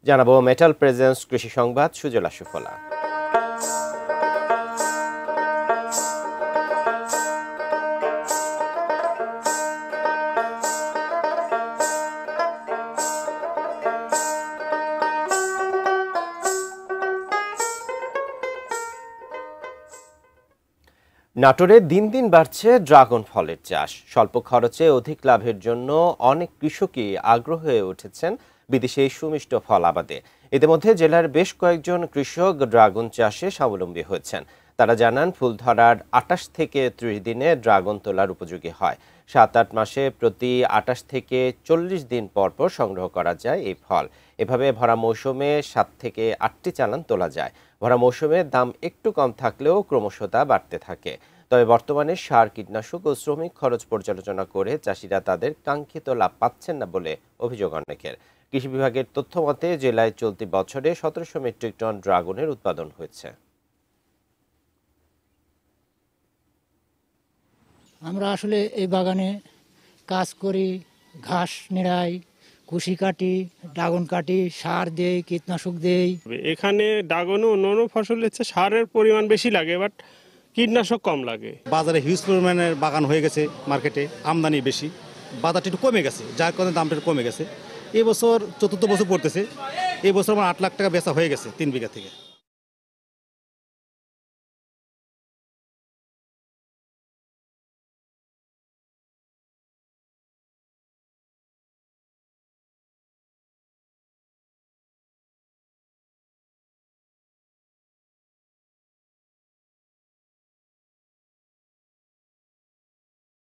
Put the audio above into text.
জানাবো metal presence কৃষি সংবাদ সুজলা সুফলা। নাটোরে দিন দিন বাড়ছে ড্রাগন ফলের চাষ। স্বল্প খরচে অধিক লাভের জন্য অনেক কৃষকই আগ্রহ হয়ে উঠেছেন বিদেশি এই সুমিষ্ট ফল আবাদে। ইতিমধ্যে জেলার বেশ কয়েকজন কৃষক ড্রাগন চাষে স্বাবলম্বী হয়েছেন। তারা জানান, ফুল ধরার 28 থেকে 30 দিনে ড্রাগন তোলার উপযোগী হয়। 7-8 মাসে প্রতি 28 থেকে 40 দিন পর পর সংগ্রহ করা যায় এই ফল। এভাবে ভরা মৌসুমে 7 থেকে 8টি চালান তোলা যায়। ভরা মৌসুমে দাম একটু কম থাকলেও ক্রমশ তা বাড়তে থাকে। তবে বর্তমানে সার, কীটনাশক ও শ্রমিক খরচ পর্যালোচনা করে চাষিরা তাদের কাঙ্ক্ষিত লাভ পাচ্ছেন না বলে অভিযোগ অনেকের। কৃষি বিভাগের তথ্য মতে জেলায় চলতি বছরে 1700 মেট্রিক টন ড্রাগনের উৎপাদন হয়েছে। আমরা আসলে এই বাগানে কাজ করি, ঘাস নিড়াই, কুশি কাটি, ড্রাগন কাটি, সার দেই, কীটনাশক দেই। এখানে ড্রাগনে অন্যান্য ফসলের চেয়ে সারের পরিমাণ বেশি লাগে, বাট কীটনাশক কম লাগে। বাজারে হিউজ পরিমাণের বাগান হয়ে গেছে, মার্কেটে আমদানি বেশি, বাজারটা একটু কমে গেছে, যার কারণে দামটা একটু কমে গেছে। এই বছর 4র্থ বছর পড়তেছে, এই বছর আমার 8 লাখ টাকা বেচা হয়ে গেছে 3 বিঘা থেকে।